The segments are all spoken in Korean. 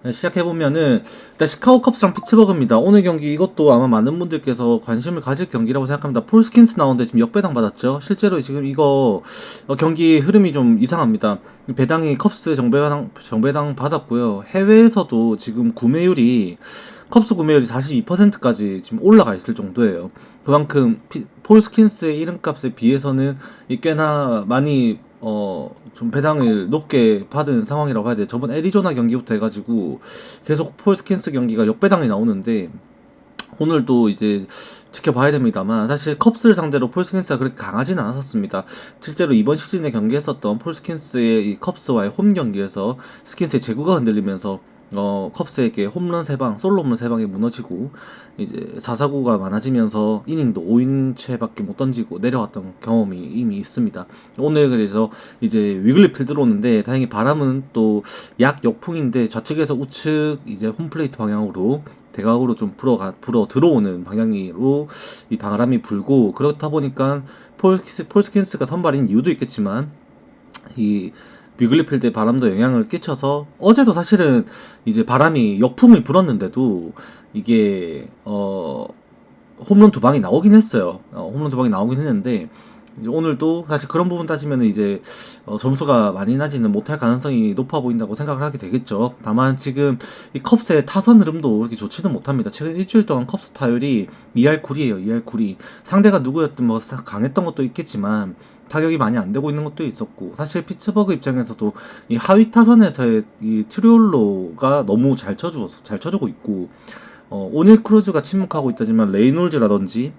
시작해보면은 일단 시카고 컵스랑 피츠버그입니다. 오늘 경기 이것도 아마 많은 분들께서 관심을 가질 경기라고 생각합니다. 폴 스킨스 나오는데 지금 역배당 받았죠. 실제로 지금 이거 경기 흐름이 좀 이상합니다. 배당이 컵스 정배당 받았고요. 해외에서도 지금 구매율이 컵스 구매율이 42%까지 지금 올라가 있을 정도예요. 그만큼 폴 스킨스의 이름값에 비해서는 꽤나 많이 좀 배당을 높게 받은 상황이라고 해야 돼요. 저번 애리조나 경기부터 해가지고 계속 폴 스킨스 경기가 역배당이 나오는데 오늘도 이제 지켜봐야 됩니다만 사실 컵스를 상대로 폴 스킨스가 그렇게 강하지는 않았었습니다. 실제로 이번 시즌에 경기했었던 폴 스킨스의 이 컵스와의 홈 경기에서 스킨스의 제구가 흔들리면서 컵스에게 홈런 3방, 솔로 홈런 3방이 무너지고 이제 4사구가 많아지면서 이닝도 5이닝채밖에 못 던지고 내려왔던 경험이 이미 있습니다. 오늘 그래서 이제 위글리 필드로 오는데 다행히 바람은 또 약 역풍인데 좌측에서 우측 이제 홈플레이트 방향으로 대각으로 좀 불어 들어오는 방향으로 이 바람이 불고 그렇다 보니까 폴 스킨스가 선발인 이유도 있겠지만 이 비글리필드의 바람도 영향을 끼쳐서 어제도 사실은 이제 바람이 역풍을 불었는데도 이게 홈런 2방이 나오긴 했어요. 홈런 2방이 나오긴 했는데 이제 오늘도 사실 그런 부분 따지면 이제 점수가 많이 나지는 못할 가능성이 높아 보인다고 생각을 하게 되겠죠. 다만 지금 이 컵스의 타선 흐름도 그렇게 좋지는 못합니다. 최근 일주일 동안 컵스 타율이 2할 9리에요. 2할 9리. 상대가 누구였든 뭐 강했던 것도 있겠지만 타격이 많이 안 되고 있는 것도 있었고 사실 피츠버그 입장에서도 이 하위 타선에서의 이 트리올로가 너무 잘 쳐주고 있고 오닐 크루즈가 침묵하고 있다지만 레이놀즈라든지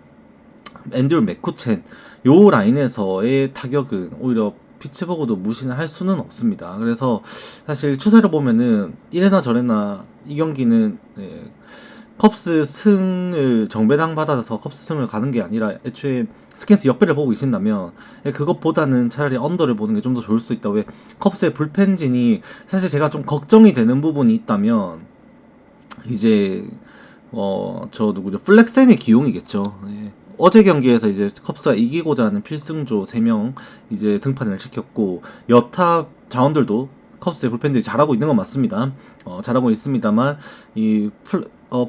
앤드류 맥쿠첸 요 라인에서의 타격은 오히려 피츠버그도 무시를 할 수는 없습니다. 그래서 사실 추세를 보면은 이래나 저래나 이 경기는 컵스 승을 정배당 받아서 컵스 승을 가는 게 아니라 애초에 스킨스 역배를 보고 계신다면 그것보다는 차라리 언더를 보는 게 좀 더 좋을 수 있다. 왜 컵스의 불펜진이 사실 제가 좀 걱정이 되는 부분이 있다면 이제 저 누구죠? 플렉센의 기용이겠죠. 어제 경기에서 이제 컵스가 이기고자 하는 필승조 3명 이제 등판을 시켰고 여타 자원들도 컵스의 불펜들이 잘하고 있는 건 맞습니다. 잘하고 있습니다만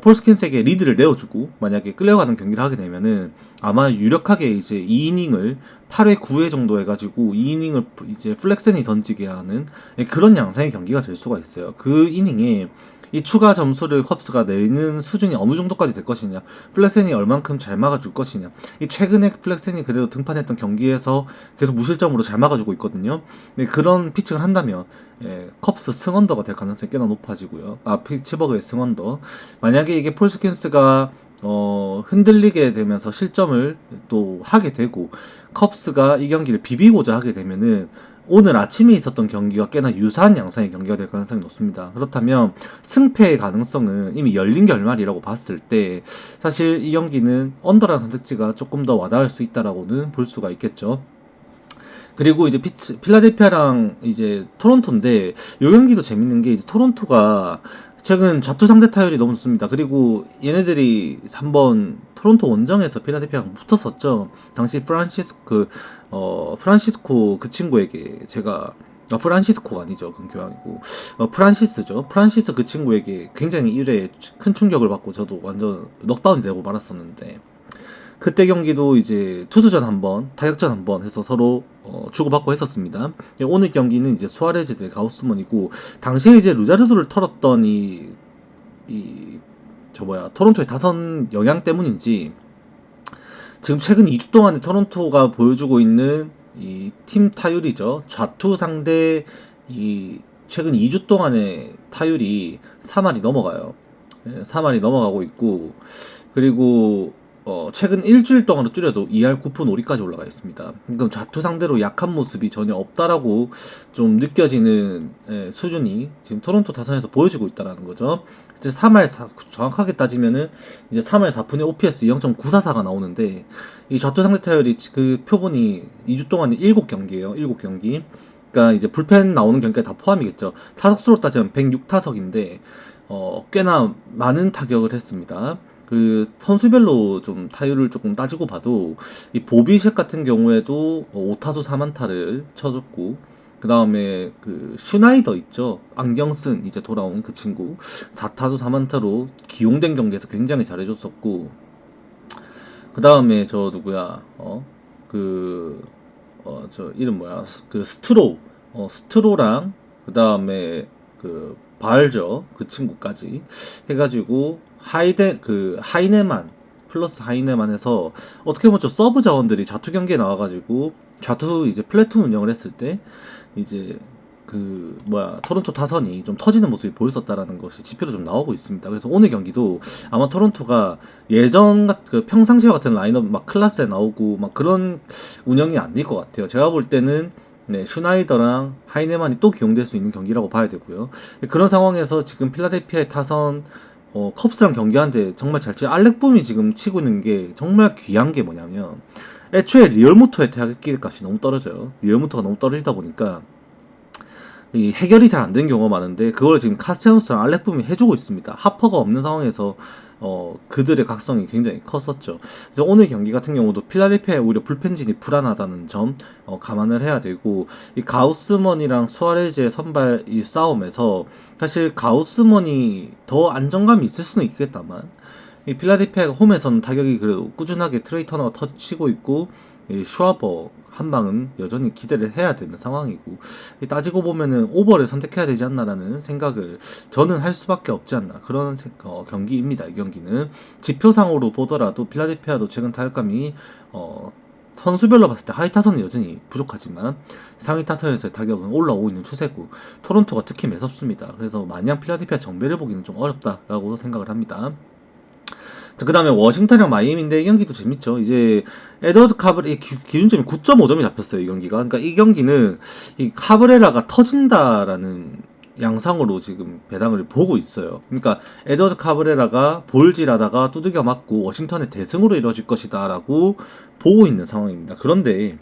폴 스킨스에게 리드를 내어주고 만약에 끌려가는 경기를 하게 되면은 아마 유력하게 이제 2이닝을 8회 9회 정도 해가지고 2이닝을 이제 플렉센이 던지게 하는 그런 양상의 경기가 될 수가 있어요. 그 이닝에 이 추가 점수를 컵스가 내는 수준이 어느 정도까지 될 것이냐, 플렉센이 얼만큼 잘 막아줄 것이냐. 이 최근에 플렉센이 그래도 등판했던 경기에서 계속 무실점으로 잘 막아주고 있거든요. 네, 그런 피칭을 한다면 컵스 승언더가 될 가능성이 꽤나 높아지고요. 피츠버그의 승언더. 만약에 이게 폴 스킨스가 흔들리게 되면서 실점을 또 하게 되고 컵스가 이 경기를 비비고자 하게 되면은 오늘 아침에 있었던 경기가 꽤나 유사한 양상의 경기가 될 가능성이 높습니다. 그렇다면 승패의 가능성은 이미 열린 결말이라고 봤을 때 사실 이 경기는 언더라는 선택지가 조금 더 와닿을 수 있다라고는 볼 수가 있겠죠. 그리고 이제 필라델피아랑 이제 토론토인데 요 경기도 재밌는 게 이제 토론토가 최근 좌투 상대 타율이 너무 좋습니다. 그리고 얘네들이 한번 토론토 원정에서 필라델피아랑 붙었었죠. 당시 프란시스코 그 친구에게 제가 프란시스코가 아니죠. 그건 교황이고 프란시스죠. 프란시스 그 친구에게 굉장히 1회에 큰 충격을 받고 저도 완전 넉다운이 되고 말았었는데 그때 경기도 이제 투수전 한번, 타격전 한번 해서 서로 주고받고 했었습니다. 오늘 경기는 이제 수아레즈 대 가우스먼이고 당시에 이제 루자르도를 털었던 토론토의 타선 영향 때문인지 지금 최근 2주 동안에 토론토가 보여주고 있는 이 팀 타율이죠. 좌투 상대 최근 2주 동안의 타율이 3할이 넘어가요. 3할이 넘어가고 있고 그리고 최근 일주일 동안으로 줄여도 2할 9푼 5리까지 올라가 있습니다. 그러니까 좌투 상대로 약한 모습이 전혀 없다라고 좀 느껴지는 수준이 지금 토론토 타선에서 보여지고 있다라는 거죠. 이제 3할 4, 정확하게 따지면은 이제 3할 4푼의 OPS 0.944가 나오는데 이 좌투 상대 타율이 그 표본이 2주 동안에 7경기예요. 7경기. 그러니까 이제 불펜 나오는 경기가 다 포함이겠죠. 타석수로 따지면 106타석인데 꽤나 많은 타격을 했습니다. 그 선수별로 좀 타율을 조금 따지고 봐도 이 보비쉑 같은 경우에도 5타수 4안타를 쳐줬고 그 다음에 그 슈나이더 있죠. 안경 쓴 이제 돌아온 그 친구 4타수 4만타로 기용된 경기에서 굉장히 잘해줬었고, 그 다음에 저 누구야 그 저 이름 뭐야, 그 스트로, 스트로랑 그 다음에 그 바알저 그 친구까지 해가지고 하이네만 플러스 하이네만 해서 어떻게 보면 좀 서브 자원들이 좌투 경기에 나와가지고 좌투 이제 플래툰 운영을 했을 때 이제 그 뭐야 토론토 타선이 좀 터지는 모습이 보였었다라는 것이 지표로 좀 나오고 있습니다. 그래서 오늘 경기도 아마 토론토가 그 평상시와 같은 라인업 막 클라스에 나오고 막 그런 운영이 안 될 것 같아요. 제가 볼 때는 네, 슈나이더랑 하이네만이 또 기용될 수 있는 경기라고 봐야 되고요. 그런 상황에서 지금 필라델피아의 타선 컵스랑 경기하는데 정말 잘 치고, 알렉 붐이 지금 치고 있는 게 정말 귀한 게 뭐냐면 애초에 리얼모터의 타격길 값이 너무 떨어져요. 리얼모터가 너무 떨어지다 보니까 이 해결이 잘 안 되는 경우가 많은데 그걸 지금 카스티아노스랑 알렉붐이 해주고 있습니다. 하퍼가 없는 상황에서 그들의 각성이 굉장히 컸었죠. 그래서 오늘 경기 같은 경우도 필라델피아의 오히려 불펜진이 불안하다는 점 감안을 해야 되고, 이 가우스먼이랑 수아레즈의 선발 이 싸움에서 사실 가우스먼이 더 안정감이 있을 수는 있겠다만, 이 필라델피아가 홈에서는 타격이 그래도 꾸준하게 트레이 터너가 터치고 있고, 이 슈아버 한 방은 여전히 기대를 해야 되는 상황이고, 따지고 보면은 오버를 선택해야 되지 않나라는 생각을 저는 할 수밖에 없지 않나, 그런 경기입니다. 이 경기는 지표상으로 보더라도 필라델피아도 최근 타격감이 선수별로 봤을 때 하위 타선은 여전히 부족하지만 상위 타선에서의 타격은 올라오고 있는 추세고, 토론토가 특히 매섭습니다. 그래서 마냥 필라델피아 정배를 보기는 좀 어렵다라고 생각을 합니다. 그 다음에 워싱턴이랑 마이애미인데 이 경기도 재밌죠. 이제 에드워드 카브레 기준점이 9.5점이 잡혔어요, 이 경기가. 그러니까 이 경기는 이 카브레라가 터진다라는 양상으로 지금 배당을 보고 있어요. 그러니까 에드워드 카브레라가 볼질하다가 두들겨 맞고 워싱턴의 대승으로 이루어질 것이다라고 보고 있는 상황입니다. 그런데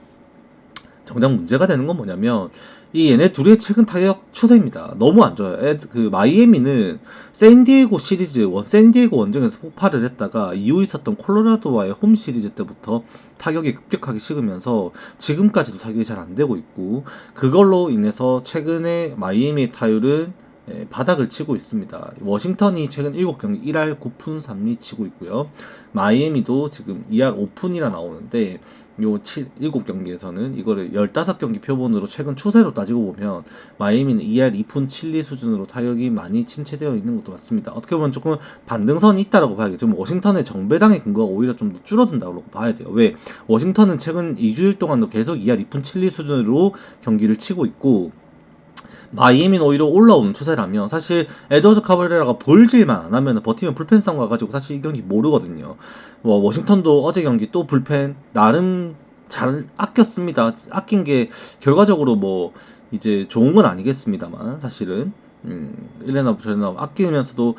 정작 문제가 되는 건 뭐냐면 이 얘네 둘의 최근 타격 추세입니다. 너무 안 좋아요. 그 마이애미는 샌디에고 원정에서 폭발을 했다가 이후 있었던 콜로라도와의 홈 시리즈 때부터 타격이 급격하게 식으면서 지금까지도 타격이 잘 안 되고 있고, 그걸로 인해서 최근에 마이애미의 타율은 바닥을 치고 있습니다. 워싱턴이 최근 7경기 1할 9푼 3리 치고 있고요. 마이애미도 지금 2할 5푼이라 나오는데 요 7경기에서는 이거를 15경기 표본으로 최근 추세로 따지고 보면 마이애미는 2할 2푼 7리 수준으로 타격이 많이 침체되어 있는 것도 맞습니다. 어떻게 보면 조금 반등선이 있다라고 봐야겠죠. 워싱턴의 정배당의 근거가 오히려 좀 줄어든다고 봐야 돼요. 왜? 워싱턴은 최근 2주일 동안도 계속 2할 2푼 7리 수준으로 경기를 치고 있고, 마이애미는 오히려 올라오는 추세라면 사실 에드워드 카브레라가 볼질만 안 하면 버티면 불펜 싸움 가가지고 사실 이 경기 모르거든요. 워싱턴도 어제 경기 또 불펜 나름 잘 아꼈습니다. 아낀 게 결과적으로 뭐 이제 좋은 건 아니겠습니다만 사실은 1레나 저레나 아끼면서도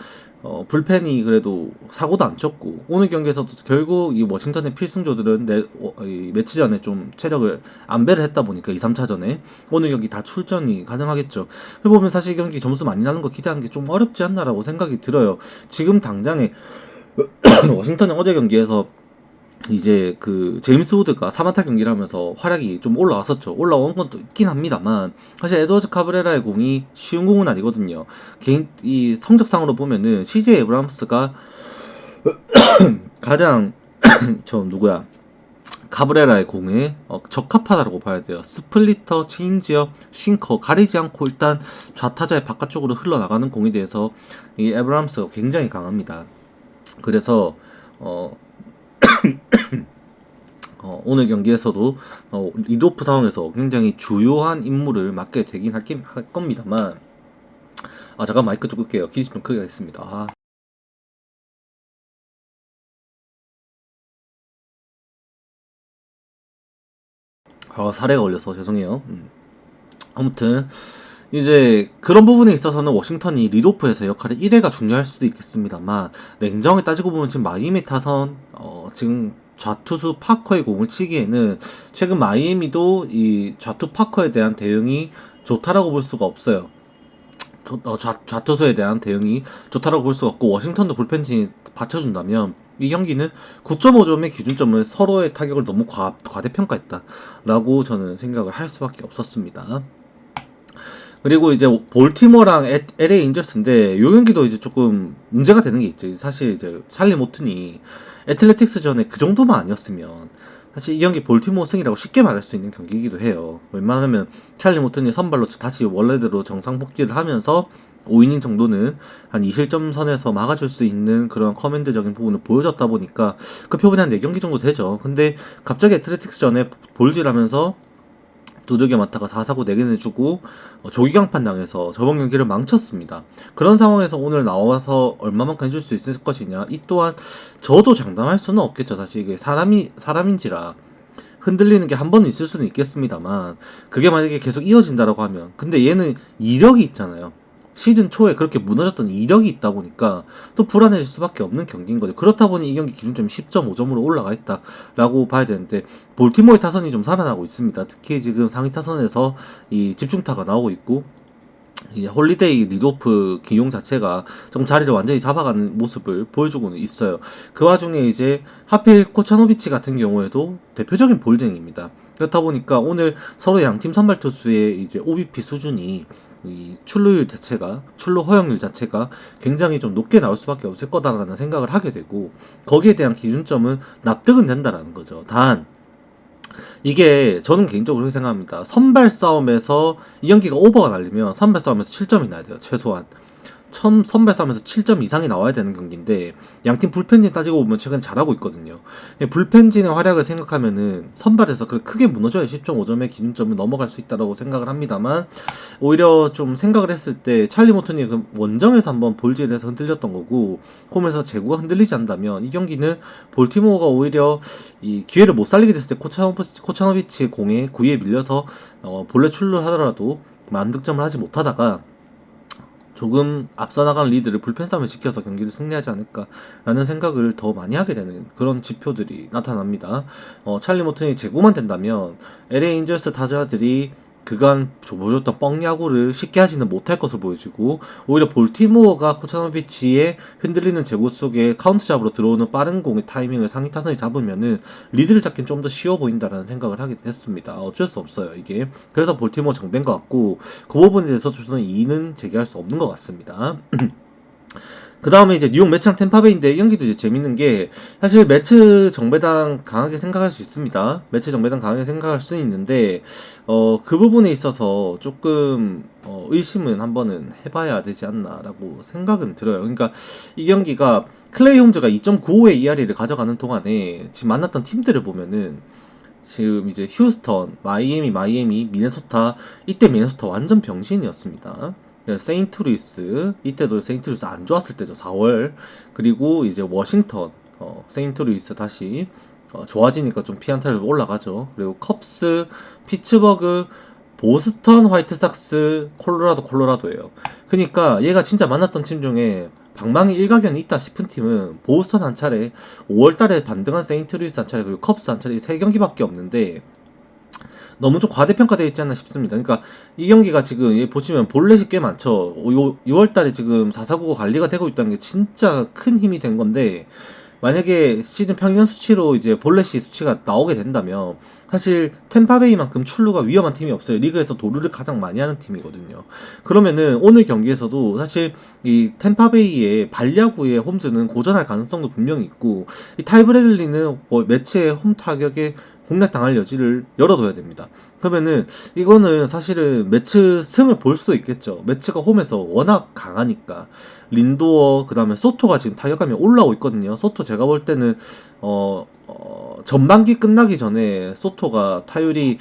불펜이 그래도 사고도 안 쳤고, 오늘 경기에서도 결국 이 워싱턴의 필승조들은 이 매치 전에 좀 체력을 안배를 했다 보니까 2, 3차전에 오늘 경기 다 출전이 가능하겠죠. 그보면 사실 이 경기 점수 많이 나는 거 기대하는 게 좀 어렵지 않나라고 생각이 들어요. 지금 당장에 워싱턴의 어제 경기에서 이제 그 제임스 우드가 3안타 경기를 하면서 활약이 좀 올라왔었죠. 올라온 것도 있긴 합니다만 사실 에드워드 카브레라의 공이 쉬운 공은 아니거든요. 개인 이 성적상으로 보면은 CJ 에브람스가 가장 저 누구야 카브레라의 공에 적합하다고 봐야 돼요. 스플리터, 체인지업, 싱커 가리지 않고 일단 좌타자의 바깥쪽으로 흘러나가는 공에 대해서 이 에브람스가 굉장히 강합니다. 그래서 오늘 경기에서도 리드오프 상황에서 굉장히 주요한 임무를 맡게 되긴 할 겁니다만, 잠깐 마이크 좀 끌게요. 기습 좀 크게 하겠습니다. 사례가 걸려서 죄송해요. 아무튼 이제 그런 부분에 있어서는 워싱턴이 리드오프에서 역할이 1회가 중요할 수도 있겠습니다만, 냉정하게 따지고 보면 지금 마이애미 타선 지금 좌투수 파커의 공을 치기에는 최근 마이애미도 이 좌투 파커에 대한 대응이 좋다라고 볼 수가 없어요. 좌투수에 대한 대응이 좋다라고 볼 수가 없고, 워싱턴도 불펜진이 받쳐준다면 이 경기는 9.5점의 기준점을 서로의 타격을 너무 과대평가했다라고 저는 생각을 할 수밖에 없었습니다. 그리고 이제 볼티모어랑 LA 인저스인데 요 경기도 이제 조금 문제가 되는 게 있죠. 사실 이제 찰리 모튼이 애틀레틱스 전에 그 정도만 아니었으면 사실 이 경기 볼티모어 승이라고 쉽게 말할 수 있는 경기이기도 해요. 웬만하면 찰리 모튼이 선발로 다시 원래대로 정상 복귀를 하면서 5이닝 정도는 한 2실점 선에서 막아줄 수 있는 그런 커맨드적인 부분을 보여줬다 보니까 그 표본이 한 4경기 정도 되죠. 근데 갑자기 애틀레틱스 전에 볼질하면서 두들겨 맞다가 4사구 4개 내주고 조기강판 당해서 저번 경기를 망쳤습니다. 그런 상황에서 오늘 나와서 얼마만큼 해줄 수 있을 것이냐, 이 또한 저도 장담할 수는 없겠죠. 사실 이게 사람인지라 흔들리는 게 한 번은 있을 수는 있겠습니다만, 그게 만약에 계속 이어진다라고 하면, 근데 얘는 이력이 있잖아요. 시즌 초에 그렇게 무너졌던 이력이 있다 보니까 또 불안해질 수밖에 없는 경기인 거죠. 그렇다 보니 이 경기 기준점이 10.5점으로 올라가 있다라고 봐야 되는데, 볼티모어의 타선이 좀 살아나고 있습니다. 특히 지금 상위 타선에서 이 집중타가 나오고 있고, 이 홀리데이 리드오프 기용 자체가 좀 자리를 완전히 잡아가는 모습을 보여주고는 있어요. 그 와중에 이제 하필 코차노비치 같은 경우에도 대표적인 볼쟁입니다. 그렇다 보니까 오늘 서로 양팀 선발 투수의 이제 OBP 수준이, 이 출루 허용률 자체가 굉장히 좀 높게 나올 수밖에 없을 거다라는 생각을 하게 되고, 거기에 대한 기준점은 납득은 된다라는 거죠. 단 이게 저는 개인적으로 그렇게 생각합니다. 선발 싸움에서 이 경기가 오버가 날리면 선발 싸움에서 7점이 나야 돼요. 최소한. 선발 싸움에서 7점 이상이 나와야 되는 경기인데, 양팀 불펜진 따지고 보면 최근 잘하고 있거든요. 불펜진의 활약을 생각하면은 선발에서 그렇게 크게 무너져야 10.5점의 기준점을 넘어갈 수 있다고 생각을 합니다만, 오히려 좀 생각을 했을 때 찰리 모튼이 그 원정에서 한번 볼질해서 흔들렸던 거고, 홈에서 제구가 흔들리지 않다면 이 경기는 볼티모어가 오히려 이 기회를 못 살리게 됐을 때 코차노비치의 공에 구위에 밀려서 본래 출루를 하더라도 많은 득점을 하지 못하다가 조금 앞서 나가는 리드를 불펜 싸움에 지켜서 경기를 승리하지 않을까라는 생각을 더 많이 하게 되는 그런 지표들이 나타납니다. 찰리 모튼이 제구만 된다면 LA 인저스 타자들이 그간 보여줬던 뻥야구를 쉽게 하지는 못할 것을 보여주고, 오히려 볼티모어가 코차노비치의 흔들리는 제구 속에 카운트 잡으로 들어오는 빠른 공의 타이밍을 상위 타선이 잡으면은 리드를 잡긴 좀 더 쉬워 보인다라는 생각을 하게 됐습니다. 어쩔 수 없어요, 이게. 그래서 볼티모어 정배인 것 같고, 그 부분에 대해서 저는 이의는 제기할 수 없는 것 같습니다. 그 다음에 이제 뉴욕 매치랑 템파베이인데, 이 경기도 이제 재밌는 게, 사실 매치 정배당 강하게 생각할 수 있습니다. 매치 정배당 강하게 생각할 수는 있는데, 그 부분에 있어서 조금 의심은 한번은 해봐야 되지 않나라고 생각은 들어요. 그러니까 이 경기가 클레이 홈즈가 2.95의 ERA를 가져가는 동안에 지금 만났던 팀들을 보면은, 지금 이제 휴스턴, 마이애미, 미네소타, 이때 미네소타 완전 병신이었습니다. 세인트루이스, 이때도 세인트루이스 안 좋았을 때죠. 4월. 그리고 이제 워싱턴, 세인트루이스 다시 좋아지니까 좀 피안타를 올라가죠. 그리고 컵스, 피츠버그, 보스턴 화이트삭스, 콜로라도예요. 그러니까 얘가 진짜 만났던 팀 중에 방망이 일가견이 있다 싶은 팀은 보스턴 한 차례, 5월달에 반등한 세인트루이스 한 차례, 그리고 컵스 한 차례, 3경기밖에 없는데 너무 좀 과대평가되어 있지 않나 싶습니다. 그러니까 이 경기가 지금 보시면 볼넷이 꽤 많죠. 6월달에 지금 449가 관리가 되고 있다는 게 진짜 큰 힘이 된 건데, 만약에 시즌 평균 수치로 이제 볼넷이 수치가 나오게 된다면 사실 템파베이만큼 출루가 위험한 팀이 없어요. 리그에서 도루를 가장 많이 하는 팀이거든요. 그러면은 오늘 경기에서도 사실 이 템파베이의 발야구의 홈즈는 고전할 가능성도 분명히 있고, 이 타이브레들리는 매치의 홈 타격에 공략당할 여지를 열어둬야 됩니다. 그러면은 이거는 사실은 매치 승을 볼 수도 있겠죠. 매치가 홈에서 워낙 강하니까. 린도어, 그 다음에 소토가 지금 타격감이 올라오고 있거든요. 소토 제가 볼 때는 전반기 끝나기 전에 소토가 타율이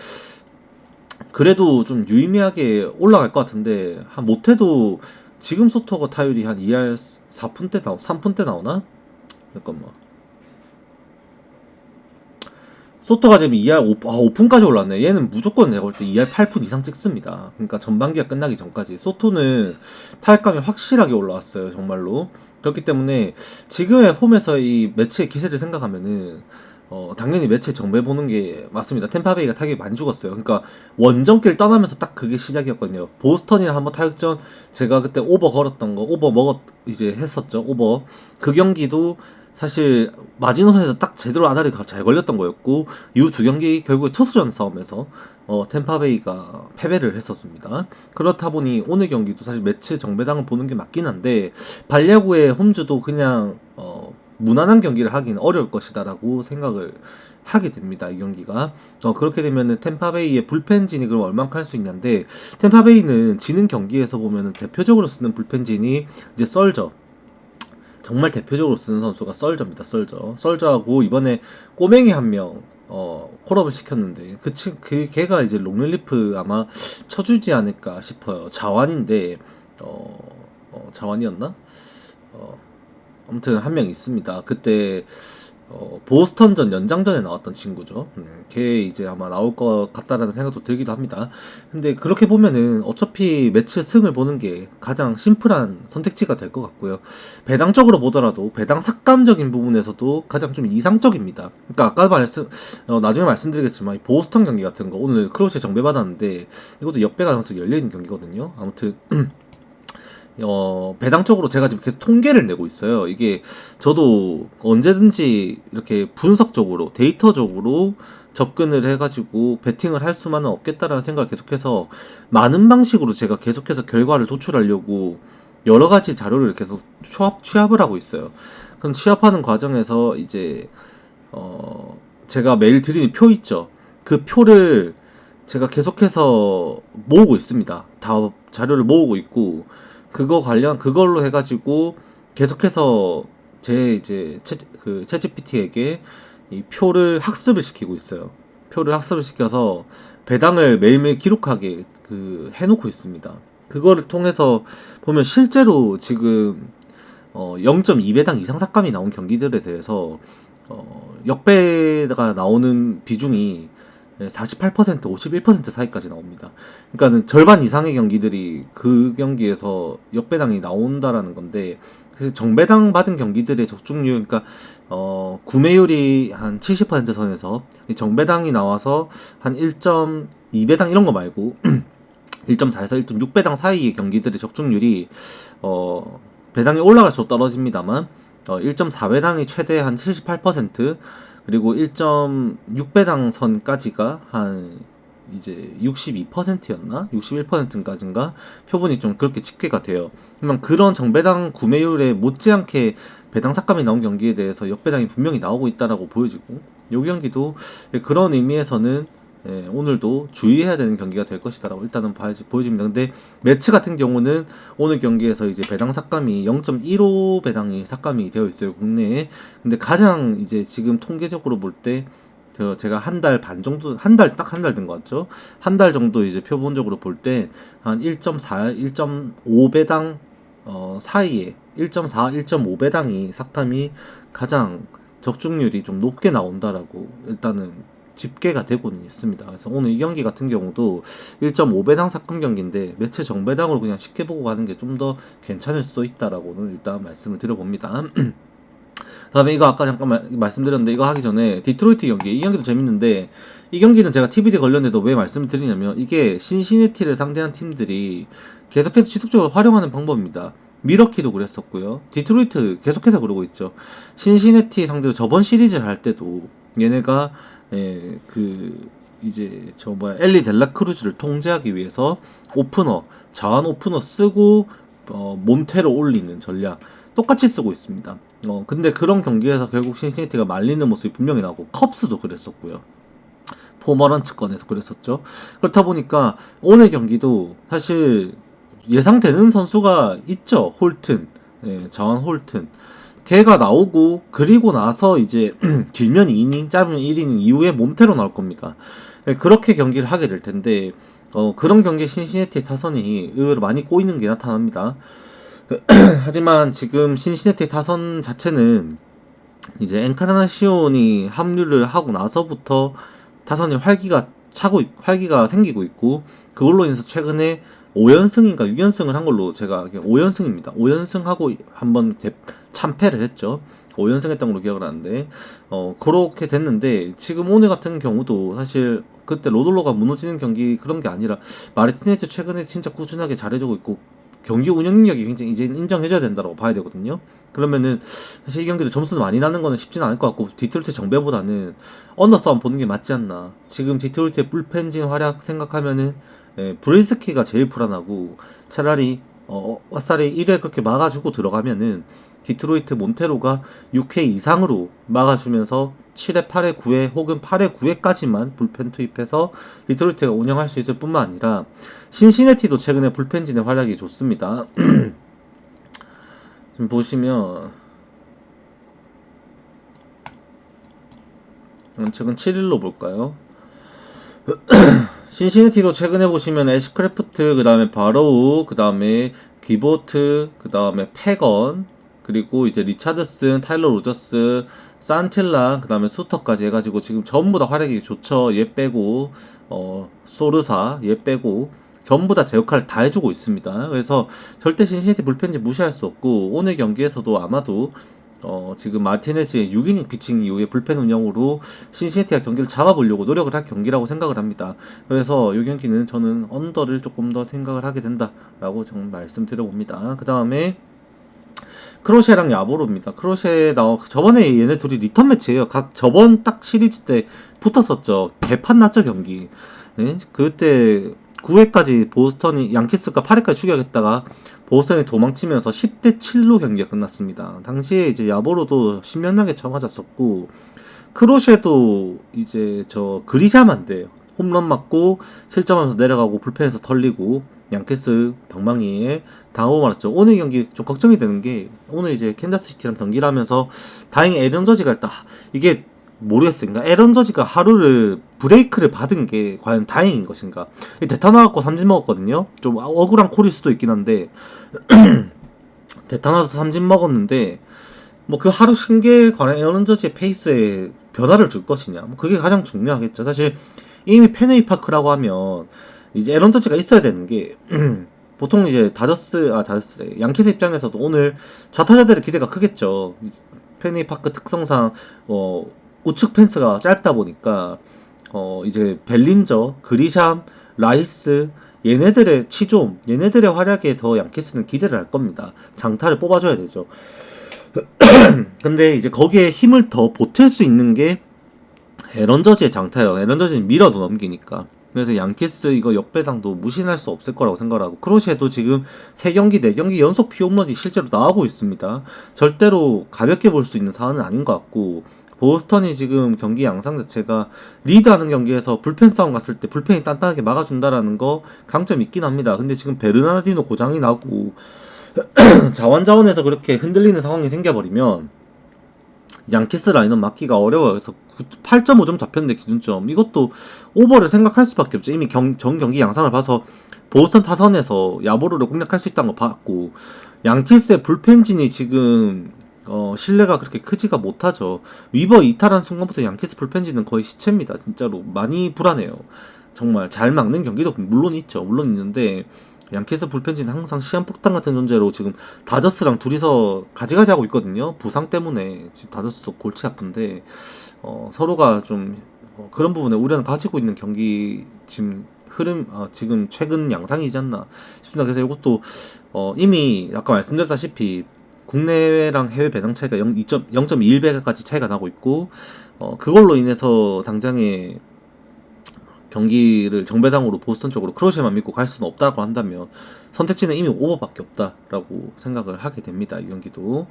그래도 좀 유의미하게 올라갈 것 같은데, 못해도 지금 소토가 타율이 한 2할 4푼대 3푼대 나오나? 잠깐만. 소토가 지금 2할 5푼까지 올랐네. 얘는 무조건 내가 볼 때 2할 8푼 이상 찍습니다. 그러니까 전반기가 끝나기 전까지. 소토는 타격감이 확실하게 올라왔어요. 정말로. 그렇기 때문에 지금의 홈에서 이 매치의 기세를 생각하면은 당연히 매치에 정배 보는 게 맞습니다. 템파베이가 타격이 많이 죽었어요. 그러니까 원정길 떠나면서 딱 그게 시작이었거든요. 보스턴이랑 한번 타격전, 제가 그때 오버 걸었던 거, 이제 했었죠. 오버. 그 경기도 사실 마지노선에서 딱 제대로 아다리 잘 걸렸던 거였고 이후 두 경기 결국에 투수전 싸움에서 템파베이가 패배를 했었습니다. 그렇다 보니 오늘 경기도 사실 매치 정배당을 보는 게 맞긴 한데 발야구의 홈즈도 그냥 무난한 경기를 하기는 어려울 것이다라고 생각을 하게 됩니다. 이 경기가 그렇게 되면은 템파베이의 불펜진이 그럼 얼만큼 할 수 있냐인데 템파베이는 지는 경기에서 보면은 대표적으로 쓰는 불펜진이 이제 썰저, 정말 대표적으로 쓰는 선수가 썰저입니다. 썰저하고 이번에 꼬맹이 한 명 콜업을 시켰는데 그 걔가 이제 롱릴리프 아마 쳐주지 않을까 싶어요. 자완인데 자완이었나? 어, 아무튼 한 명 있습니다. 그때 보스턴전 연장전에 나왔던 친구죠. 걔 이제 아마 나올 것 같다라는 생각도 들기도 합니다. 근데 그렇게 보면은 어차피 매치 승을 보는 게 가장 심플한 선택지가 될 것 같고요. 배당적으로 보더라도 배당 삭감적인 부분에서도 가장 좀 이상적입니다. 그러니까 아까 나중에 말씀드리겠지만 이 보스턴 경기 같은 거 오늘 크로스에 정배받았는데 이것도 역배 가능성이 열려있는 경기거든요. 아무튼 배당적으로 제가 지금 계속 통계를 내고 있어요. 이게 저도 언제든지 이렇게 분석적으로, 데이터적으로 접근을 해가지고 배팅을 할 수만은 없겠다라는 생각을 계속해서 많은 방식으로 제가 계속해서 결과를 도출하려고 여러 가지 자료를 계속 취합을 하고 있어요. 그럼 취합하는 과정에서 이제, 제가 매일 드리는 표 있죠. 그 표를 제가 계속해서 모으고 있습니다. 다 자료를 모으고 있고, 그걸로 해가지고 계속해서 제 이제 챗GPT에게 이 표를 학습을 시키고 있어요. 표를 학습을 시켜서 배당을 매일매일 기록하게 해놓고 있습니다. 그거를 통해서 보면 실제로 지금 0.2배당 이상 삭감이 나온 경기들에 대해서 역배가 나오는 비중이 48%, 51% 사이까지 나옵니다. 그러니까는 절반 이상의 경기들이 그 경기에서 역배당이 나온다라는 건데, 그래서 정배당 받은 경기들의 적중률, 그러니까 구매율이 한 70% 선에서 정배당이 나와서 한 1.2배당 이런 거 말고 1.4에서 1.6배당 사이의 경기들의 적중률이 배당이 올라갈수록 떨어집니다만 1.4배당이 최대 한 78%, 그리고 1.6배당 선까지가 한 이제 62%였나? 61%까지인가? 표본이 좀 그렇게 집계가 돼요. 그러면 그런 정배당 구매율에 못지않게 배당 삭감이 나온 경기에 대해서 역배당이 분명히 나오고 있다라고 보여지고, 이 경기도 그런 의미에서는 오늘도 주의해야 되는 경기가 될 것이다라고 일단은 보여집니다. 근데 매치 같은 경우는 오늘 경기에서 이제 배당 삭감이 0.15 배당이 삭감이 되어 있어요, 국내에. 근데 가장 이제 지금 통계적으로 볼 때 제가 한 달 반 정도, 딱 한 달 된 것 같죠? 한 달 정도 이제 표본적으로 볼 때 한 1.4, 1.5배당 사이에 1.4, 1.5배당이 삭감이 가장 적중률이 좀 높게 나온다라고 일단은 집계가 되고는 있습니다. 그래서 오늘 이 경기 같은 경우도 1.5배당 삭감 경기인데 매체 정배당으로 그냥 쉽게 보고 가는 게 좀 더 괜찮을 수도 있다라고는 일단 말씀을 드려봅니다. 다음에 이거 아까 잠깐 말씀드렸는데, 이거 하기 전에 디트로이트 경기, 이 경기도 재밌는데, 이 경기는 제가 TBD 걸렸는데도 왜 말씀을 드리냐면, 이게 신시내티를 상대한 팀들이 계속해서 지속적으로 활용하는 방법입니다. 미러키도 그랬었고요, 디트로이트 계속해서 그러고 있죠. 신시내티 상대로 저번 시리즈를 할 때도 얘네가 이제 엘리 델라크루즈를 통제하기 위해서 자완 오프너 쓰고 몬테로 올리는 전략 똑같이 쓰고 있습니다. 근데 그런 경기에서 결국 신시내티가 말리는 모습이 분명히 나오고, 컵스도 그랬었고요. 포머런츠 건에서 그랬었죠. 그렇다 보니까 오늘 경기도 사실 예상되는 선수가 있죠. 홀튼, 자완 홀튼. 걔가 나오고, 그리고 나서 이제 길면 2이닝, 짧으면 1이닝 이후에 몬테로 나올 겁니다. 그렇게 경기를 하게 될 텐데, 그런 경기에 신시내티의 타선이 의외로 많이 꼬이는 게 나타납니다. 하지만 지금 신시내티 타선 자체는 이제 엔카르나시온이 합류를 하고 나서부터 타선이 활기가 생기고 있고, 그걸로 인해서 최근에 5연승인가 6연승을 한 걸로, 제가 5연승입니다. 5연승하고 한번 참패를 했죠. 5연승 했던 걸로 기억을 하는데, 그렇게 됐는데, 지금 오늘 같은 경우도 사실 그때 로돌로가 무너지는 경기 그런 게 아니라 마르티네즈 최근에 진짜 꾸준하게 잘해주고 있고, 경기 운영 능력이 굉장히 이제 인정해줘야 된다고 봐야 되거든요. 그러면은 사실 이 경기도 점수도 많이 나는 거는 쉽지는 않을 것 같고 디트로이트 정배보다는 언더 싸움 보는 게 맞지 않나. 지금 디트로이트의 불펜진 활약 생각하면은 브릴스키가 제일 불안하고 차라리 와사리 1회 그렇게 막아주고 들어가면은 디트로이트 몬테로가 6회 이상으로 막아주면서 7회, 8회, 9회 혹은 8회, 9회까지만 불펜 투입해서 디트로이트가 운영할 수 있을 뿐만 아니라 신시내티도 최근에 불펜진의 활약이 좋습니다. 지금 보시면 최근 7일로 볼까요? 신시내티도 최근에 보시면 애쉬크래프트, 그 다음에 바로우, 그 다음에 기보트, 그 다음에 패건, 그리고 이제 리차드슨, 타일러 로저스, 산틸라, 그 다음에 수터까지 해가지고 지금 전부 다 활약이 좋죠. 얘 빼고 소르사 얘 빼고 전부 다 제 역할을 다 해주고 있습니다. 그래서 절대 신시내티 불펜지 무시할 수 없고 오늘 경기에서도 아마도 지금 마르티네즈의 6이닝 피칭 이후에 불펜 운영으로 신시내티가 경기를 잡아보려고 노력을 할 경기라고 생각을 합니다. 그래서 이 경기는 저는 언더를 조금 더 생각을 하게 된다라고 좀 말씀드려봅니다. 그 다음에 크로셰랑 야보로입니다. 저번에 얘네 둘이 리턴 매치예요. 각 저번 딱 시리즈 때 붙었었죠. 개판 났죠 경기. 네? 그때 9회까지 보스턴이 양키스가 8회까지 추격했다가 보스턴이 도망치면서 10대 7로 경기가 끝났습니다. 당시에 이제 야보로도 신명나게 쳐맞았었고 크로셰도 이제 저 그리자만데 홈런 맞고 실점하면서 내려가고 불펜에서 털리고 양키스 방망이에 당하고 말았죠. 오늘 경기 좀 걱정이 되는 게 오늘 이제 캔자스시티랑 경기를 하면서 다행히 에런 저지가 있다. 이게 모르겠어요. 그러니까 에런 저지가 하루를 브레이크를 받은 게 과연 다행인 것인가. 대타 나갖고 삼진 먹었거든요. 좀 억울한 콜일 수도 있긴 한데 대타 나서 삼진 먹었는데 뭐 그 하루 쉰게 관한 에런 저지의 페이스에 변화를 줄 것이냐. 뭐 그게 가장 중요하겠죠. 사실 이미 페네이 파크라고 하면 이제 에런 저지가 있어야 되는 게 보통 이제 다저스래 양키스 입장에서도 오늘 좌타자들의 기대가 크겠죠. 페네이 파크 특성상 우측 펜스가 짧다 보니까 이제 벨린저, 그리샴, 라이스 얘네들의 치좀, 얘네들의 활약에 더 양키스는 기대를 할 겁니다. 장타를 뽑아줘야 되죠. 근데 이제 거기에 힘을 더 보탤 수 있는 게 에런 저지의 장타예요. 에런 저지는 밀어도 넘기니까. 그래서 양키스 이거 역배당도 무신할 수 없을 거라고 생각하고 크로셰도 지금 3경기 4경기 연속 피홈런이 실제로 나오고 있습니다. 절대로 가볍게 볼 수 있는 사안은 아닌 것 같고 보스턴이 지금 경기 양상 자체가 리드하는 경기에서 불펜 싸움 갔을 때 불펜이 단단하게 막아준다라는 거 강점이 있긴 합니다. 근데 지금 베르나르디노 고장이 나고 자원에서 그렇게 흔들리는 상황이 생겨버리면 양키스 라인업 막기가 어려워요. 그래서 8.5점 잡혔는데 기준점 이것도 오버를 생각할 수밖에 없죠. 이미 전 경기 양상을 봐서 보스턴 타선에서 야보로를 공략할 수 있다는 거 봤고 양키스의 불펜진이 지금 신뢰가 그렇게 크지가 못하죠. 위버 이탈한 순간부터 양키스 불펜진은 거의 시체입니다. 진짜로 많이 불안해요. 정말 잘 막는 경기도 물론 있죠. 물론 있는데 양키스 불펜진은 항상 시한폭탄 같은 존재로 지금 다저스랑 둘이서 가지가지 하고 있거든요. 부상 때문에 지금 다저스도 골치 아픈데 서로가 좀 그런 부분에 우려는 가지고 있는 경기 지금 지금 최근 양상이지 않나 싶습니다. 그래서 이것도 이미 아까 말씀드렸다시피 국내랑 해외 배당 차이가 0.21배까지 차이가 나고 있고 그걸로 인해서 당장에 경기를 정배당으로 보스턴 쪽으로 크로셰만 믿고 갈 수는 없다고 한다면 선택지는 이미 오버밖에 없다라고 생각을 하게 됩니다. 이 경기도.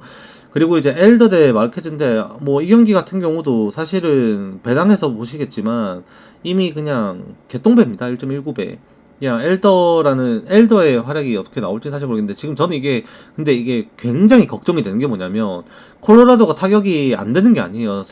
그리고 이제 엘더 대 마르케즈인데 뭐 이 경기 같은 경우도 사실은 배당에서 보시겠지만 이미 그냥 개똥배입니다. 1.19배. 그냥 엘더의 활약이 어떻게 나올지 사실 모르겠는데 지금 저는 근데 이게 굉장히 걱정이 되는 게 뭐냐면 콜로라도가 타격이 안 되는 게 아니에요.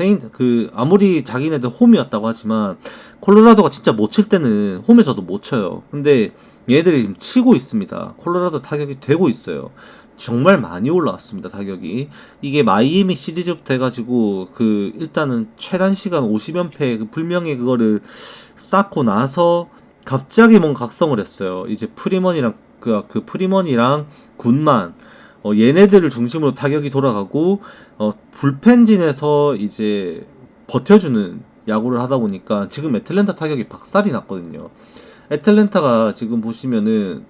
아무리 자기네들 홈이었다고 하지만 콜로라도가 진짜 못 칠 때는 홈에서도 못 쳐요. 근데 얘네들이 지금 치고 있습니다. 콜로라도 타격이 되고 있어요. 정말 많이 올라왔습니다. 타격이. 이게 마이애미 시리즈부터 해가지고 일단은 최단 시간 50연패 불명예 그거를 쌓고 나서 갑자기 뭔가 각성을 했어요. 이제 프리먼이랑 프리먼이랑 굿만 얘네들을 중심으로 타격이 돌아가고 불펜진에서 이제 버텨주는 야구를 하다 보니까 지금 애틀랜타 타격이 박살이 났거든요. 애틀랜타가 지금 보시면은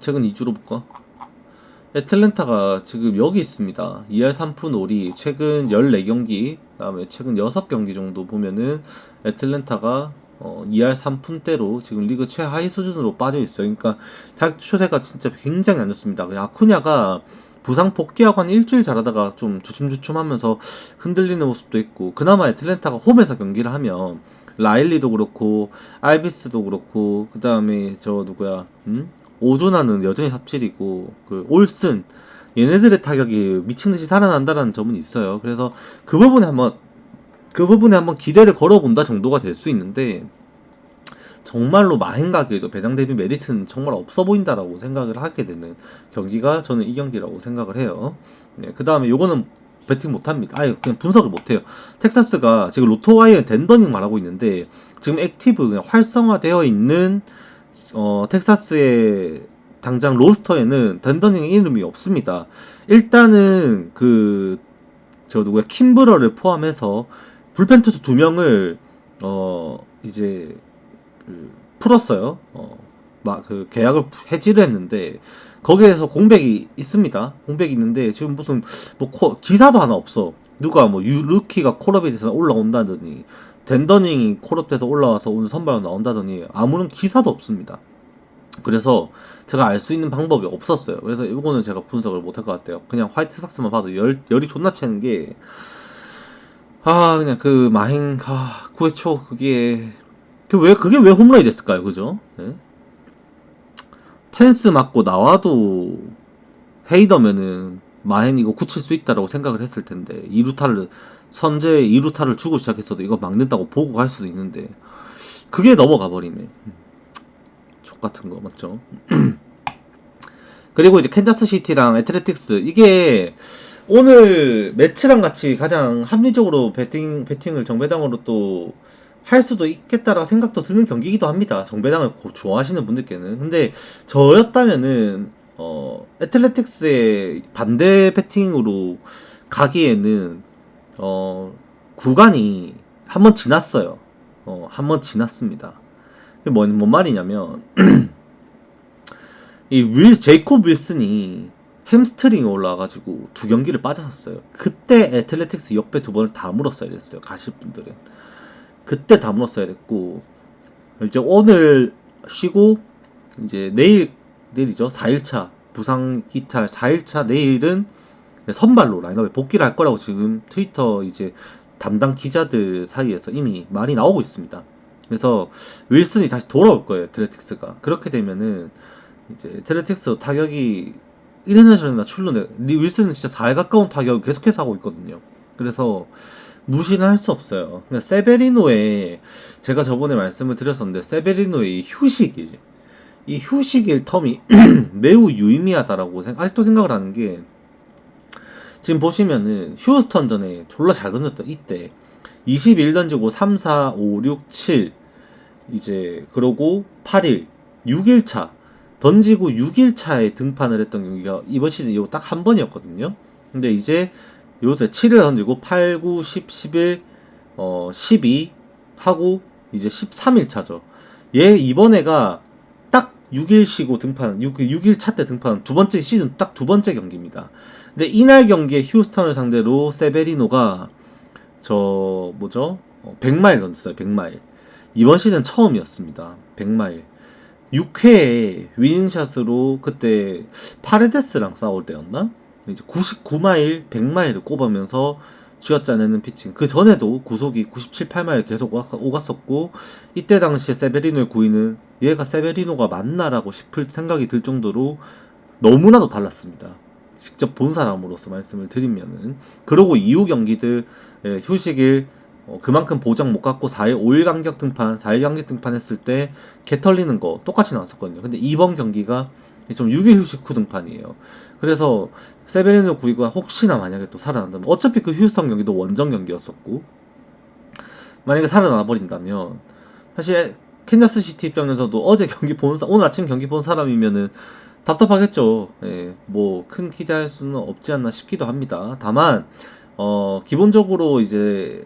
최근 2주로 볼까? 애틀랜타가 지금 여기 있습니다. 2할 3푼 5리 최근 14경기, 그다음에 최근 6경기 정도 보면은 애틀랜타가 2할 3푼대로 지금 리그 최하위 수준으로 빠져 있어요. 그러니까 작 추세가 진짜 굉장히 안 좋습니다. 그냥 아쿠냐가 부상 복귀하고 한 일주일 잘하다가 좀 주춤주춤하면서 흔들리는 모습도 있고, 그나마 애틀랜타가 홈에서 경기를 하면 라일리도 그렇고 알비스도 그렇고 그다음에 저 누구야 오조나는 여전히 삽질이고 그 올슨 얘네들의 타격이 미친듯이 살아난다라는 점은 있어요. 그래서 그 부분에 한번 기대를 걸어본다 정도가 될 수 있는데, 정말로 마행가기에도 배당 대비 메리트는 정말 없어 보인다라고 생각을 하게 되는 경기가 저는 이 경기라고 생각을 해요. 네, 그 다음에 요거는 배팅 못합니다. 아예 그냥 분석을 못해요. 텍사스가 지금 로토와이어 덴더닝 말하고 있는데, 지금 액티브 그냥 활성화되어 있는 텍사스의 당장 로스터에는 덴더닝의 이름이 없습니다. 일단은 저 누구야 킴브러를 포함해서 불펜 투수 2명을 이제 풀었어요. 계약을 해지를 했는데 거기에서 공백이 있습니다. 공백이 있는데 지금 무슨 기사도 하나 없어. 누가 루키가 콜업이 돼서 올라온다더니 덴더닝이 콜업돼서 올라와서 오늘 선발로 나온다더니 아무런 기사도 없습니다. 그래서 제가 알 수 있는 방법이 없었어요. 그래서 이거는 제가 분석을 못할 것 같아요. 그냥 화이트삭스만 봐도 열이 존나 채는 게, 그냥 그 마행 9회 초 그게 왜 홈런이 됐을까요? 그죠? 네? 펜스 맞고 나와도 헤이더면은 마행 이거 굳힐 수 있다라고 생각을 했을 텐데, 선제 2루타를 주고 시작했어도 이거 막는다고 보고 갈 수도 있는데 그게 넘어가 버리네. 족같은 거 맞죠? 그리고 이제 캔자스시티랑 애틀레틱스, 이게 오늘 매치랑 같이 가장 합리적으로 배팅을 정배당으로 또 할 수도 있겠다라는 생각도 드는 경기이기도 합니다. 정배당을 좋아하시는 분들께는. 근데 저였다면은 애틀레틱스의 반대 배팅으로 가기에는 구간이 한 번 지났어요. 한 번 지났습니다. 뭔 말이냐면 제이콥 윌슨이 햄스트링이 올라와가지고 2경기를 빠졌었어요. 그때 애틀레틱스 역배 2번을 다 물었어야 됐어요. 가실 분들은 그때 다 물었어야 됐고, 이제 오늘 쉬고 이제 내일이죠. 4일차 부상 기탈 4일차 내일은 선발로 라인업에 복귀를 할 거라고 지금 트위터 이제 담당 기자들 사이에서 이미 말이 나오고 있습니다. 그래서 윌슨이 다시 돌아올 거예요. 애틀레틱스가. 그렇게 되면은 이제 애틀레틱스 타격이 1회나 저래나 윌슨은 진짜 4회 가까운 타격을 계속해서 하고 있거든요. 그래서 무시는 할 수 없어요. 그러니까 제가 저번에 말씀을 드렸었는데, 세베리노의 이 휴식일 텀이 매우 유의미하다라고 아직도 생각을 하는 게, 지금 보시면은 휴스턴전에 졸라 잘 던졌던 이때 21 던지고 3, 4, 5, 6, 7 이제 그러고 8일 6일차 던지고 6일차에 등판을 했던 경기가 이번 시즌 이거 딱 한 번이었거든요. 근데 이제 요때 7일 던지고 8, 9, 10, 11, 12 하고 이제 13일차죠. 얘 이번에가 딱 6일 쉬고 등판, 6일차 때 등판 시즌 딱 2번째 경기입니다. 근데 이날 경기에 휴스턴을 상대로 세베리노가 100마일 던졌어요. 100마일. 이번 시즌 처음이었습니다. 100마일. 6회에 위닝샷으로 그때 파레데스랑 싸울 때였나? 이제 99마일, 100마일을 꼽으면서 쥐어짜내는 피칭. 그 전에도 구속이 97, 8마일 계속 오갔었고, 이때 당시에 세베리노의 구위는 얘가 세베리노가 맞나라고 싶을 생각이 들 정도로 너무나도 달랐습니다. 직접 본 사람으로서 말씀을 드리면은. 그러고 이후 경기들 휴식일 그만큼 보장 못 갖고 4일 간격 등판 했을 때 개 털리는 거 똑같이 나왔었거든요. 근데 이번 경기가 좀 6일 휴식 후 등판이에요. 그래서 세베리노 구이가 혹시나 만약에 또 살아난다면, 어차피 그 휴스턴 경기도 원정 경기였었고, 만약에 살아나 버린다면 사실 캔자스시티 입장에서도 오늘 아침 경기 본 사람이면은 답답하겠죠. 예, 뭐 큰 기대할 수는 없지 않나 싶기도 합니다. 다만 기본적으로 이제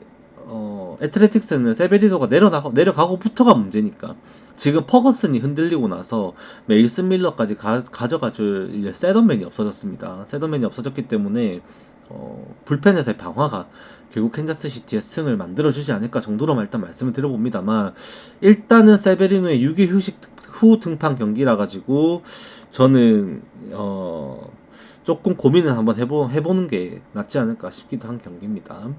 애틀레틱스는 세베리노가 내려가고부터가 문제니까 지금 퍼거슨이 흔들리고 나서 메이슨 밀러까지 가져가줄 이제 셋업맨이 없어졌습니다. 셋업맨이 없어졌기 때문에 불펜에서의 방화가 결국 캔자스시티의 승을 만들어주지 않을까 정도로만 일단 말씀을 드려봅니다만, 일단은 세베리노의 6일 휴식 후 등판 경기라 가지고 저는 조금 고민을 한번 해보는 게 낫지 않을까 싶기도 한 경기입니다.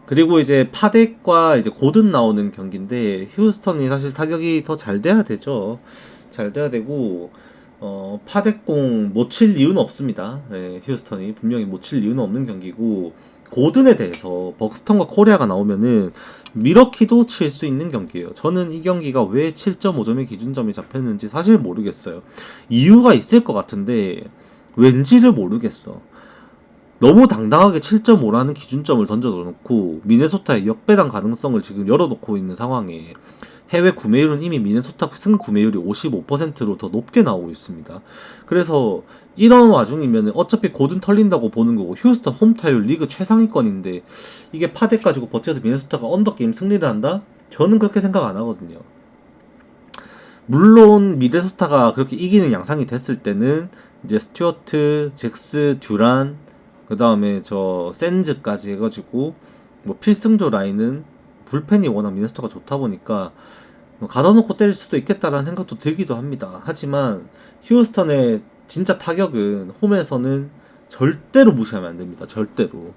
그리고 이제 파덱과 이제 고든 나오는 경기인데, 휴스턴이 사실 타격이 더 잘 돼야 되죠. 잘 돼야 되고, 파덱공 못 칠 이유는 없습니다. 네, 휴스턴이 분명히 못 칠 이유는 없는 경기고, 고든에 대해서 벅스턴과 코리아가 나오면은 미러키도 칠 수 있는 경기예요. 저는 이 경기가 왜 7.5점의 기준점이 잡혔는지 사실 모르겠어요. 이유가 있을 것 같은데 왠지를 모르겠어. 너무 당당하게 7.5라는 기준점을 던져놓고 미네소타의 역배당 가능성을 지금 열어놓고 있는 상황에 해외 구매율은 이미 미네소타 승 구매율이 55%로 더 높게 나오고 있습니다. 그래서 이런 와중이면 어차피 고든 털린다고 보는 거고, 휴스턴 홈타율 리그 최상위권인데 이게 파덱 가지고 버텨서 미네소타가 언더게임 승리를 한다? 저는 그렇게 생각 안 하거든요. 물론 미네소타가 그렇게 이기는 양상이 됐을 때는 이제 스튜어트, 잭스, 듀란, 그 다음에 저 샌즈까지 해가지고 뭐 필승조 라인은 불펜이 워낙 미네소타가 좋다 보니까 가둬놓고 때릴 수도 있겠다라는 생각도 들기도 합니다. 하지만 휴스턴의 진짜 타격은 홈에서는 절대로 무시하면 안 됩니다. 절대로.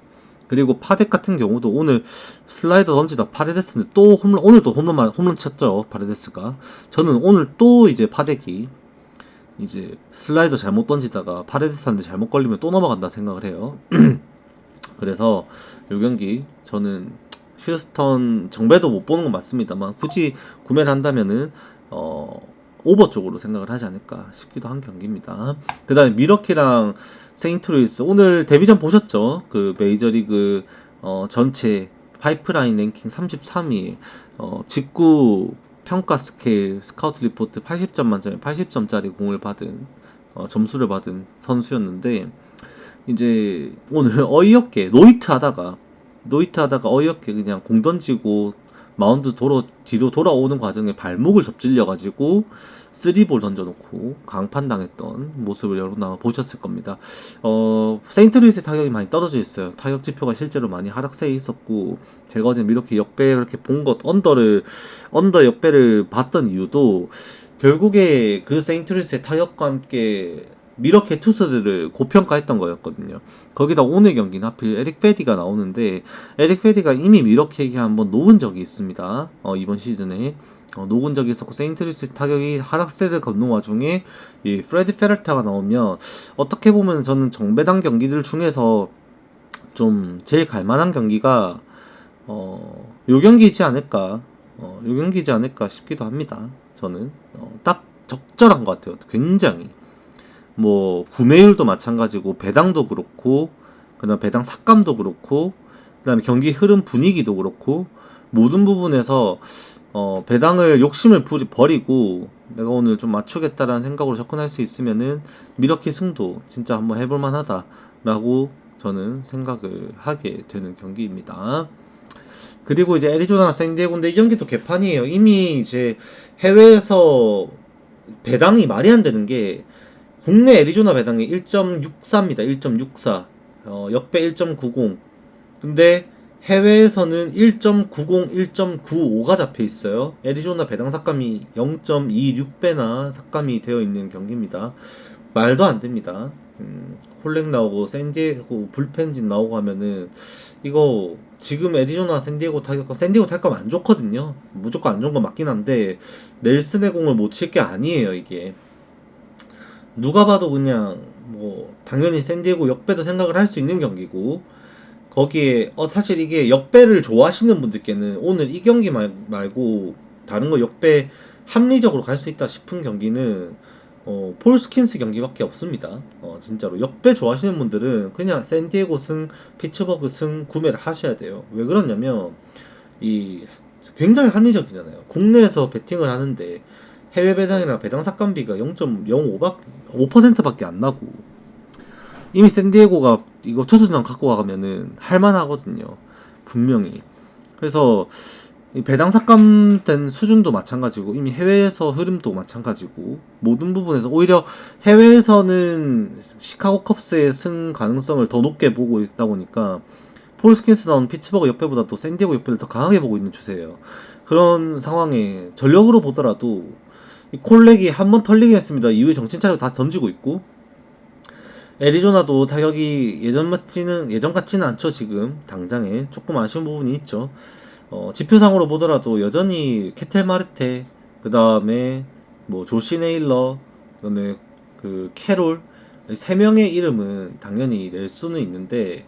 그리고 파덱 같은 경우도 오늘 슬라이더 던지다 파레데스는 또 오늘도 홈런 쳤죠. 파레데스가. 저는 오늘 또 이제 파덱이 이제 슬라이더 잘못 던지다가 파레데스한테 잘못 걸리면 또 넘어간다 생각을 해요. 그래서 이 경기 저는 휴스턴 정배도 못 보는 건 맞습니다만 굳이 구매를 한다면은 오버 쪽으로 생각을 하지 않을까 싶기도 한 경기입니다. 그 다음에 미러키랑 세인트루이스, 오늘 데뷔전 보셨죠? 그 메이저리그 전체 파이프라인 랭킹 33위, 직구 평가 스케일 스카우트 리포트 80점 만점에 80점짜리 공을 받은 점수를 받은 선수였는데, 이제 오늘 어이없게 노이트 하다가 어이없게 그냥 공 던지고 마운드 뒤로 돌아오는 과정에 발목을 접질려가지고 3볼 던져놓고 강판 당했던 모습을 여러분 아마 보셨을 겁니다. 세인트루이스의 타격이 많이 떨어져 있어요. 타격 지표가 실제로 많이 하락세에 있었고, 제가 어제 이렇게 역배 그렇게 본 것, 언더 역배를 봤던 이유도 결국에 그 세인트루이스의 타격과 함께 미러키 투수들을 고평가했던 거였거든요. 거기다 오늘 경기는 하필 에릭 페디가 나오는데, 에릭 페디가 이미 미러키에게 한번 놓은 적이 있습니다. 이번 시즌에 녹은 적이 있었고, 세인트루이스 타격이 하락세를 걷는 와중에 이 프레디 페럴타가 나오면 어떻게 보면 저는 정배당 경기들 중에서 좀 제일 갈만한 경기가 요 경기이지 않을까 싶기도 합니다. 저는 딱 적절한 것 같아요. 굉장히 뭐 구매율도 마찬가지고 배당도 그렇고, 그다음 배당 삭감도 그렇고, 그다음에 경기 흐름 분위기도 그렇고, 모든 부분에서 배당을 욕심을 버리고 내가 오늘 좀 맞추겠다라는 생각으로 접근할 수 있으면은 미러키 승도 진짜 한번 해볼 만하다라고 저는 생각을 하게 되는 경기입니다. 그리고 이제 애리조나나 샌디에고인데 이 경기도 개판이에요. 이미 이제 해외에서 배당이 말이 안 되는 게, 국내 애리조나 배당이 1.64입니다. 1.64. 역배 1.90. 근데 해외에서는 1.90, 1.95가 잡혀 있어요. 애리조나 배당 삭감이 0.26배나 삭감이 되어 있는 경기입니다. 말도 안 됩니다. 홀렉 나오고 샌디에고 불펜진 나오고 하면은 이거 지금 애리조나 샌디에고 샌디에고 타격감 안 좋거든요. 무조건 안 좋은 건 맞긴 한데 넬슨의 공을 못 칠 게 아니에요. 이게 누가 봐도 그냥 뭐 당연히 샌디에고 역배도 생각을 할 수 있는 경기고, 거기에 사실 이게 역배를 좋아하시는 분들께는 오늘 이 경기 말고 다른 거 역배 합리적으로 갈 수 있다 싶은 경기는 폴 스킨스 경기밖에 없습니다. 진짜로 역배 좋아하시는 분들은 그냥 샌디에고 승, 피츠버그 승 구매를 하셔야 돼요. 왜 그러냐면 이 굉장히 합리적이잖아요. 국내에서 베팅을 하는데 해외 배당이랑 배당 삭감비가 0.05%밖에 안 나고, 이미 샌디에고가 이거 투수단 갖고 가면은 할만하거든요. 분명히. 그래서 이 배당 삭감된 수준도 마찬가지고 이미 해외에서 흐름도 마찬가지고 모든 부분에서 오히려 해외에서는 시카고 컵스의 승 가능성을 더 높게 보고 있다 보니까 폴 스킨스 나온 피츠버그 옆에보다 또 샌디에고 옆에를 더 강하게 보고 있는 추세예요. 그런 상황에 전력으로 보더라도 이 콜렉이 한 번 털리긴 했습니다. 이후에 정신 차리고 다 던지고 있고 애리조나도 타격이 예전 같지는 않죠. 지금 당장에 조금 아쉬운 부분이 있죠. 지표상으로 보더라도 여전히 캐텔 마르테, 그 다음에 뭐 조시 네일러, 그 다음에 그 캐롤, 세 명의 이름은 당연히 낼 수는 있는데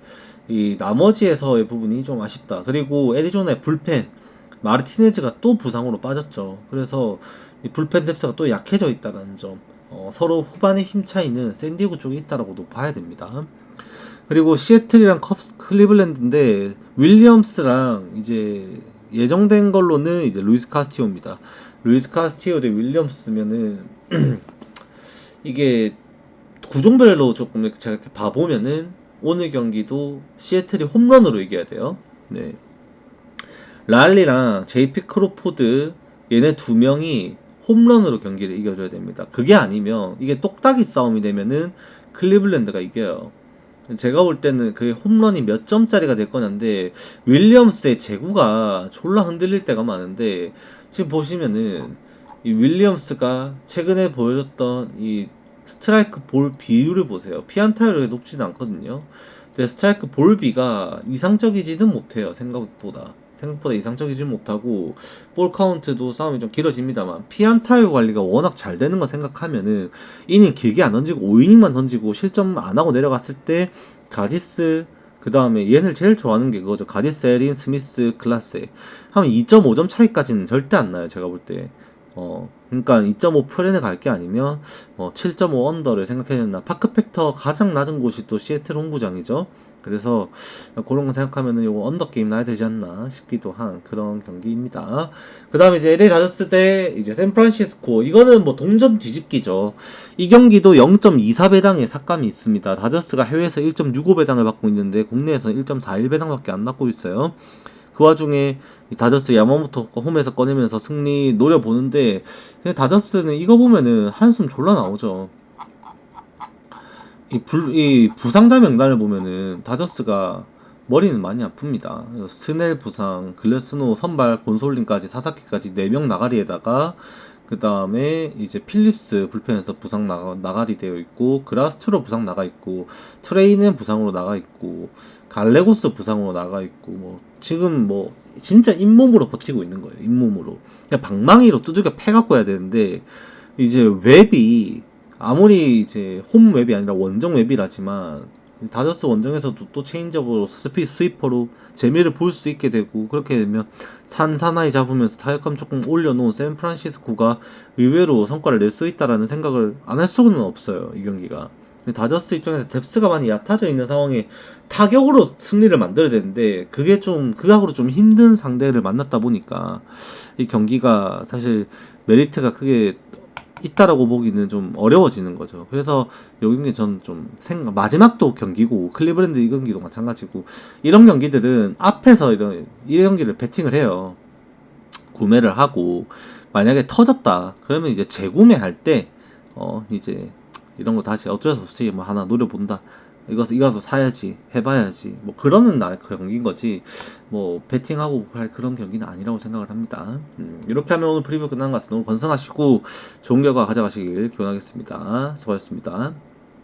이 나머지에서의 부분이 좀 아쉽다. 그리고 애리조나의 불펜 마르티네즈가 또 부상으로 빠졌죠. 그래서 이 불펜 뎁스가 또 약해져 있다는 점, 서로 후반의 힘 차이는 샌디에고 쪽에 있다라고도 봐야 됩니다. 그리고 시애틀이랑 클리블랜드인데 윌리엄스랑 이제 예정된 걸로는 이제 루이스 카스티오입니다. 루이스 카스티오 대 윌리엄스면은 이게 구종별로 조금 이렇게 제가 이렇게 봐보면은 오늘 경기도 시애틀이 홈런으로 이겨야 돼요. 네. 랄리랑 제이피 크로포드 얘네 두 명이 홈런으로 경기를 이겨줘야 됩니다. 그게 아니면 이게 똑딱이 싸움이 되면은 클리블랜드가 이겨요. 제가 볼 때는 그게 홈런이 몇 점짜리가 될 거냐인데 윌리엄스의 제구가 졸라 흔들릴 때가 많은데 지금 보시면은 이 윌리엄스가 최근에 보여줬던 이 스트라이크 볼 비율을 보세요. 피안타율이 높지는 않거든요. 근데 스트라이크 볼 비가 이상적이지는 못해요. 생각보다 이상적이지 못하고 볼 카운트도 싸움이 좀 길어집니다만 피안타율 관리가 워낙 잘 되는 거 생각하면은 이닝 길게 안 던지고 5이닝만 던지고 실점 안 하고 내려갔을 때 가디스 그 다음에 얘를 제일 좋아하는 게 그거죠. 가디스, 에린, 스미스, 클라세 하면 2.5점 차이까지는 절대 안 나요. 제가 볼 때. 그러니까 2.5 프렌에 갈 게 아니면 7.5 언더를 생각해야 된다. 파크 팩터 가장 낮은 곳이 또 시애틀 홈구장이죠. 그래서 그런 거 생각하면은 요거 언더 게임 나야 되지 않나 싶기도 한 그런 경기입니다. 그 다음에 이제 LA 다저스 대 이제 샌프란시스코, 이거는 뭐 동전 뒤집기죠. 이 경기도 0.24배당의 삭감이 있습니다. 다저스가 해외에서 1.65배당을 받고 있는데 국내에서 1.41배당밖에 안 받고 있어요. 그 와중에 다저스 야마모토 홈에서 꺼내면서 승리 노려보는데 다저스는 이거 보면은 한숨 졸라 나오죠. 이 부상자 명단을 보면은 다저스가 머리는 많이 아픕니다. 스넬 부상, 글래스노 선발, 곤솔린까지 사사키까지 4명 나가리에다가 그 다음에 이제 필립스 불펜에서 부상 나가리 되어 있고 그라스트로 부상 나가 있고 트레이는 부상으로 나가 있고 갈레고스 부상으로 나가 있고 뭐 지금 뭐 진짜 잇몸으로 버티고 있는 거예요. 잇몸으로 그냥 방망이로 두들겨 패갖고 해야 되는데 이제 웹이 아무리 이제 홈 웹이 아니라 원정 웹이라지만 다저스 원정에서도 또 체인지업으로 스위퍼로 재미를 볼 수 있게 되고 그렇게 되면 산사나이 잡으면서 타격감 조금 올려놓은 샌프란시스코가 의외로 성과를 낼 수 있다라는 생각을 안 할 수는 없어요. 이 경기가. 다저스 입장에서 뎁스가 많이 얕아져 있는 상황에 타격으로 승리를 만들어야 되는데 그게 좀 극악으로 좀 힘든 상대를 만났다 보니까 이 경기가 사실 메리트가 크게 있다라고 보기는 좀 어려워지는 거죠. 그래서 이 경기 저는 좀 마지막도 경기고 클리브랜드 이 경기도 마찬가지고 이런 경기들은 앞에서 이 경기를 배팅을 해요. 구매를 하고 만약에 터졌다 그러면 이제 재구매할 때 이제 이런 거 다시 어쩔 수 없이 뭐 하나 노려본다. 이거라도 사야지, 해봐야지. 뭐 그러는 그 경기인 거지. 뭐 배팅하고 할 그런 경기는 아니라고 생각을 합니다. 이렇게 하면 오늘 프리뷰 끝난 것 같습니다. 오늘 건승하시고 좋은 결과 가져가시길 기원하겠습니다. 수고하셨습니다.